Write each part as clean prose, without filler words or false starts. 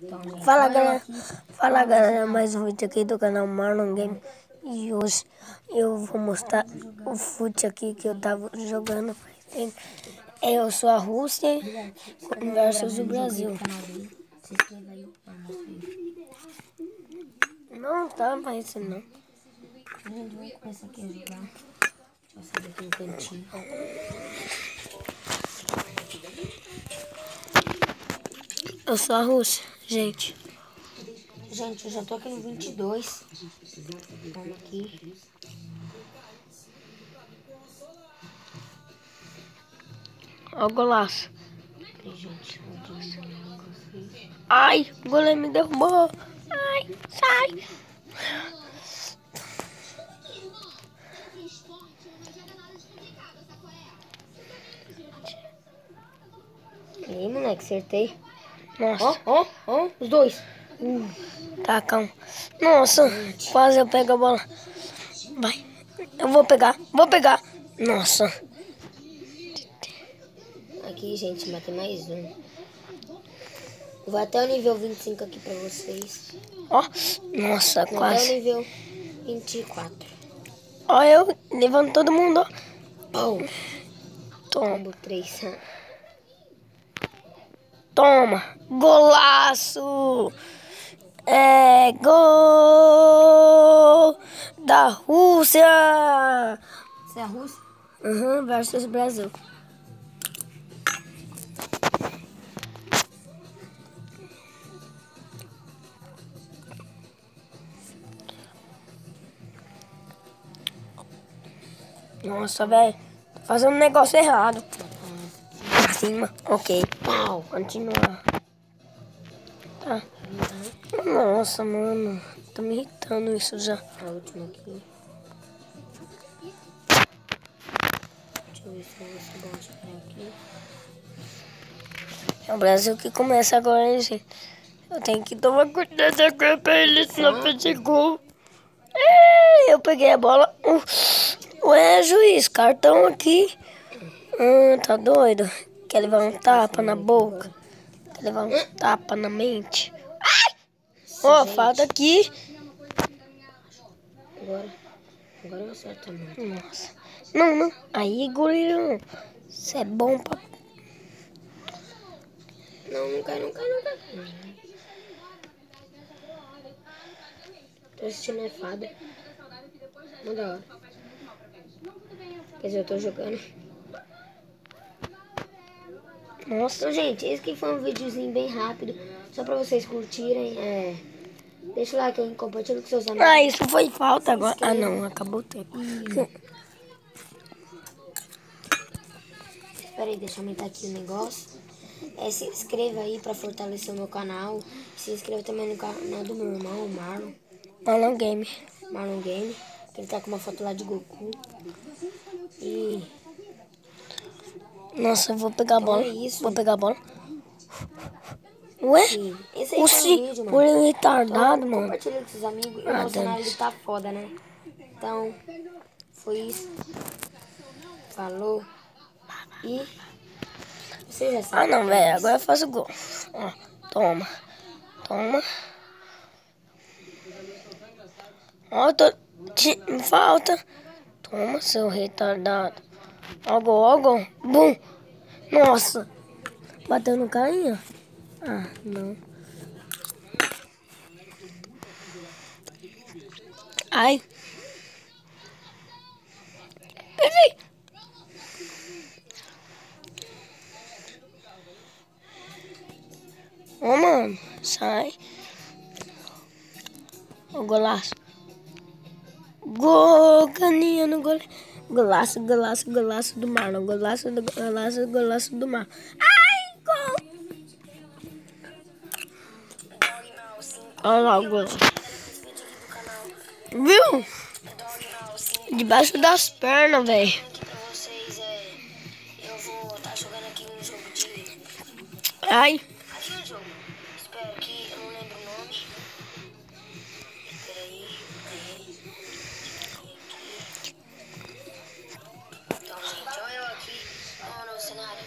Então, gente, Fala olha galera, aqui. fala galera, mais um vídeo aqui do canal Marlon Game. E hoje eu vou mostrar o fute aqui que eu tava jogando. Eu sou a Rússia versus o Brasil. Se inscreva aí, mostra aí. Não tá aparecendo não. Gente, vamos começar aqui a jogar. Deixa eu sair aqui no cantinho. Eu sou a Rússia, gente. Gente, eu já tô aqui no 22. Vamos aqui. Ó o golaço. Peraí, gente. Vou diminuir um negócio. Ai, o goleiro me derrubou. Ai, sai. Aí, moleque, acertei. Nossa. Ó, os dois. Tá, calma. Nossa, Gente. quase eu pego a bola. Vai. Eu vou pegar. Nossa. Aqui, gente, matei mais um. Vou até o nível 25 aqui pra vocês. Ó, nossa, Vou até o quase. nível 24. Ó, eu levando todo mundo. Oh, Toma. combo 3. Toma. Golaço. É gol da Rússia. Você é a Rússia? Versus Brasil. Nossa, velho. Tô fazendo um negócio errado. Pra cima. Ok. Pau. Continuar. Tá. Nossa, mano. Tá me irritando isso já. A última aqui. Deixa eu ver se eu vou chegar aqui. É o Brasil que começa agora, hein, gente? Eu tenho que tomar cuidado agora pra ele, senão fazer gol. Eu peguei a bola. Ué, juiz, cartão aqui. Tá doido? Quer levar um tapa na boca? Quer levar um tapa na mente? Ó, falta aqui. Agora eu acerto a mão. Nossa. Não. Aí, goleirão. Você é bom pra... Não cai. Tô assistindo a fada. Uma da hora. Quer dizer, eu tô jogando. Nossa. Então, gente, esse aqui foi um videozinho bem rápido. Só pra vocês curtirem. Deixa o like aí, compartilha com seus amigos. Ah, isso foi falta agora. Ah, não. Acabou o tempo. Espera aí, deixa eu aumentar aqui o negócio. Se inscreva aí pra fortalecer o meu canal. Se inscreva também no canal do meu irmão, o Marlon. Marlon Game. Marlon Game. Que ele tá com uma foto lá de Goku. E... Nossa, eu vou pegar a bola. é isso. Vou pegar a bola. Ué? Sim. Esse aí foi o vídeo, Por mano. retardado, Então, mano. compartilha com seus amigos. E Ah, o nosso canal dane-se. ele tá foda, né? Então, foi isso. Falou. E... Você já sabe. Ah, não, velho. Agora eu faço gol. Ó, toma. Ó, falta. Toma, seu retardado. Ó, gol. Bum. Nossa. Bateu no carinha? Ah, não. Ai. Peguei. Ô, mano. Sai. Ó, golaço. Gol, caninha no gol. Golaço do Marlon. Golaço do Marlon. Ai, gol. Olha lá o gol. Viu? Debaixo das pernas, velho. Pra vocês, eu vou estar jogando aqui um jogo de... Ai. Aqui o jogo. Espero que eu não lembro o nome. Espera aí. Então, gente, olha eu aqui. Olha o cenário.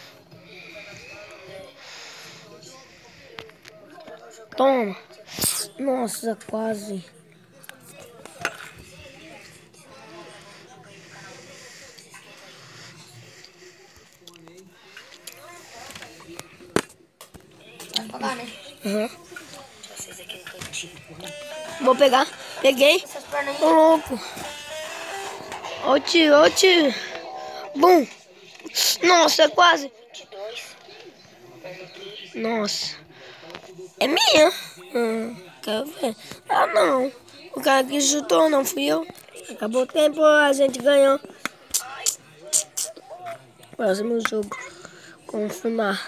Eu vou jogar Toma. Nossa, quase. Vai pagar, né? Uhum. Vou pegar. Peguei. Essas pernas Ô, aí. louco. Ô, tio, ô, tio. Bum. Nossa, quase. Nossa. É minha. Quero ver. Ah, não. O cara que chutou, não fui eu. Acabou o tempo, a gente ganhou. Próximo jogo. Confirmar.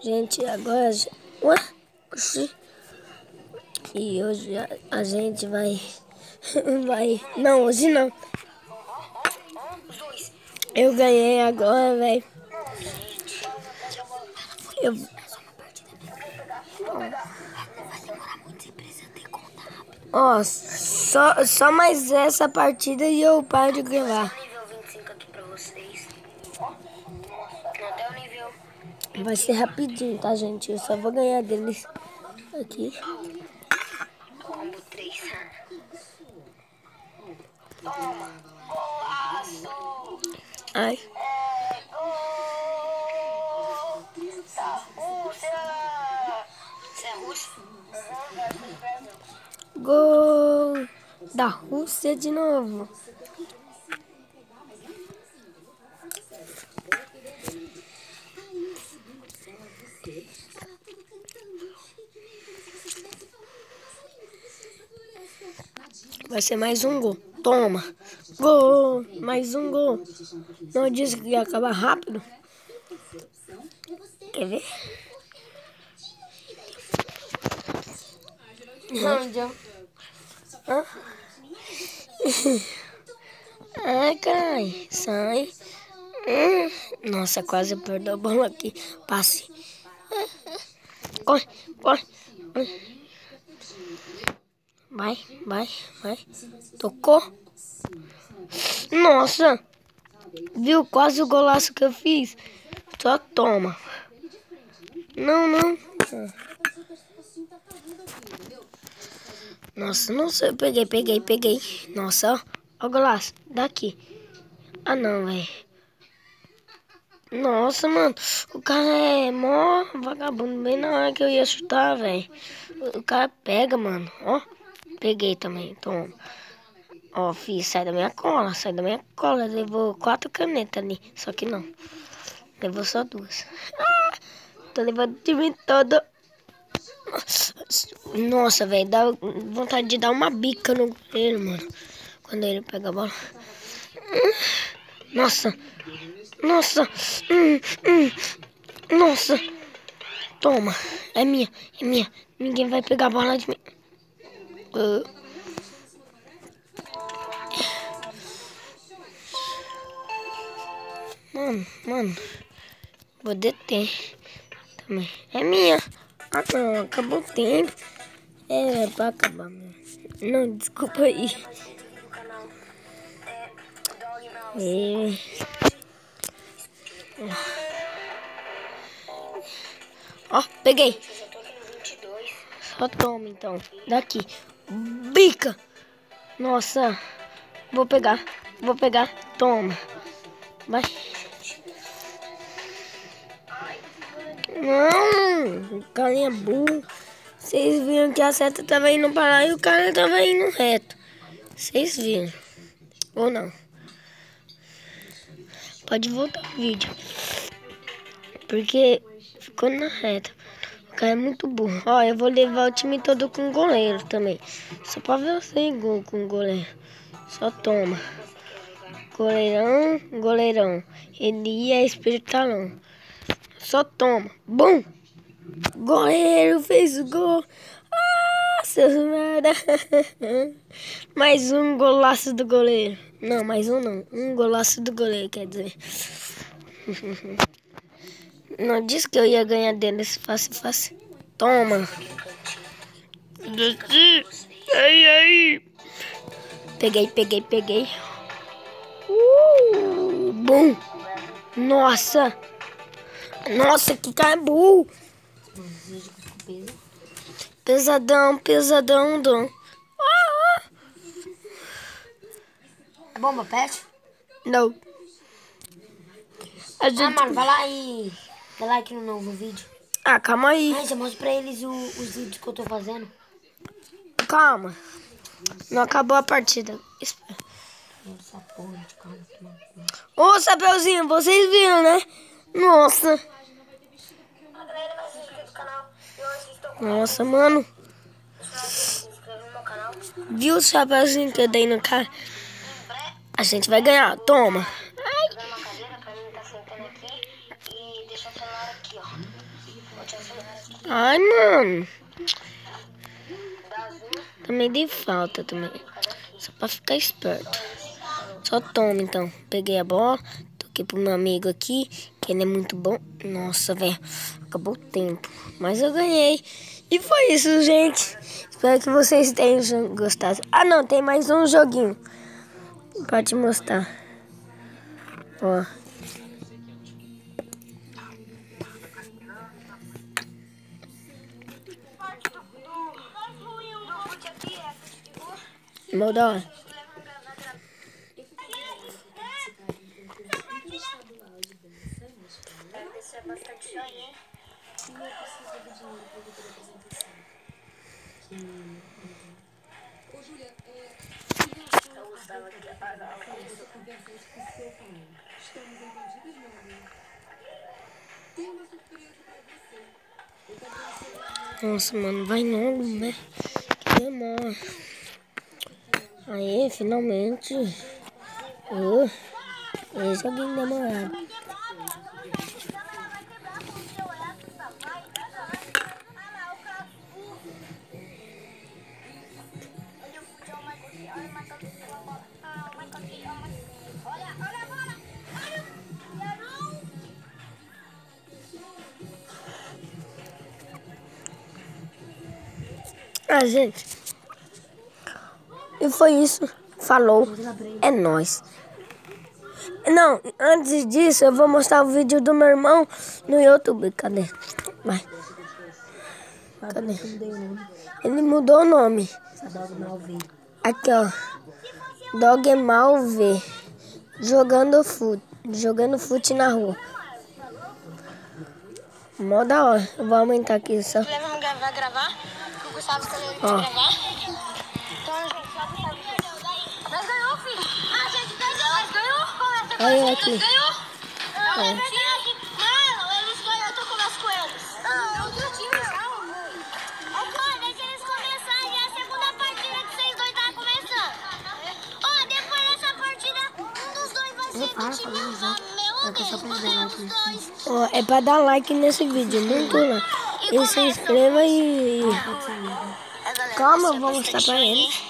Gente, agora... Ué? Oxi. E hoje a gente vai... vai... Não, hoje não. Eu ganhei agora, velho. Eu... Ó, só mais essa partida e eu paro de gravar. Nível 25 aqui pra vocês. Até o nível. Vai ser rapidinho, tá, gente? Eu só vou ganhar deles aqui. Combo 3. Toma. Golaço. Ai. Da Rússia. Você é russo? Gol da Rússia de novo. Vai ser mais um gol. Toma. Gol. Mais um gol. Não disse que ia acabar rápido? Quer ver? Não, deu. Hã? Ai, cai. Sai. Nossa, quase perdeu a bola aqui. Passe. Corre, corre. Vai, vai, vai. Tocou. Nossa. Viu quase o golaço que eu fiz? Só toma. Não, não. Nossa, não sei. Peguei. Nossa, ó o golaço. Daqui. Ah, não, velho. Nossa, mano. O cara é mó vagabundo. Bem na hora que eu ia chutar, velho. O cara pega, mano. Ó. Peguei também. Toma. Ó, filho, sai da minha cola. Levou 4 canetas ali. Só que não. Levou só 2. Ah, tô levando o time todo. Nossa, velho. Dá vontade de dar uma bica no goleiro, mano. Quando ele pega a bola. Nossa. Nossa. Nossa. Toma. É minha. Ninguém vai pegar a bola de mim. Mano. Vou deter. Também. É minha. Ah, não. Acabou o tempo. É pra acabar mesmo. Não, desculpa aí. Ó, peguei. Só toma, então. Daqui. Bica. Nossa. Vou pegar. Toma. Vai. Não. Carinha burro. Vocês viram que a seta tava indo para lá e o cara tava indo reto. Vocês viram. Ou não. Pode voltar o vídeo. Porque ficou na reta. O cara é muito burro. Ó, eu vou levar o time todo com goleiro também. Só pra ver você gol com goleiro. Só toma. Goleirão. Ele é espiritalão. Só toma. Bum! Goleiro fez o gol. Ah, seus merda. Mais um golaço do goleiro. Não, mais um não. Um golaço do goleiro, quer dizer. Não disse que eu ia ganhar deles fácil. Toma. Desci. Aí. Peguei. Bum. Nossa, que cara burro. Pesadão, pesadão, dom. É bomba pet? Não. A gente... Mano, vai lá e dá like no novo vídeo. Ah, calma aí. Mas eu mostro pra eles os vídeos que eu tô fazendo. Calma. Não acabou a partida. Espera. Essa porra de calma. Ô, Chapeuzinho, vocês viram, né? Nossa. Nossa, mano. Viu o Chapeuzinho que eu dei no cara? A gente vai ganhar. Toma. Ai, mano. Também dei falta também. Só pra ficar esperto. Só toma, então. Peguei a bola. Toquei pro meu amigo aqui. Que ele é muito bom. Nossa, velho. Acabou o tempo. Mas eu ganhei. E foi isso, gente. Espero que vocês tenham gostado. Ah, não. Tem mais um joguinho. Pra te mostrar. Ó. Mó da hora. Nossa, mano, vai logo, né? Que demora. Aí, finalmente. Esse é bem demorado. Ah, gente. E foi isso. Falou. É nóis. Não, antes disso, eu vou mostrar o vídeo do meu irmão no YouTube. Cadê? Vai. Cadê? Ele mudou o nome. Aqui, ó. Dog Mal V. Jogando fute na rua. Mó da hora. Eu vou aumentar aqui só. Vai gravar? O Gustavo escolheu ele pra gravar. Então, gente, só Gustavo. Nós ganhou, filho. A gente ganhou. Nós ganhou. Começa com Aí, eles. aqui. Ganhou. É verdade. Mano, eles ganham. Eu tô conversando com eles. É outro time. Ó, deixa eles começarem. É a segunda partida que vocês dois tá começando. Ó, depois dessa partida, um dos dois vai ser do time meu ou deles. Ó, é pra dar like nesse vídeo. Muito lá. E se inscreva e... Calma, eu vou mostrar pra eles.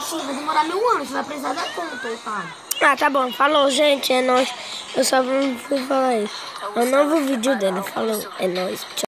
Sim, vai demorar 1000 anos. Você vai precisar dar conta, otário. Ah, tá bom. Falou, gente. É nóis. Eu só fui falar isso. É o novo vídeo dele. Falou. É nóis. Tchau.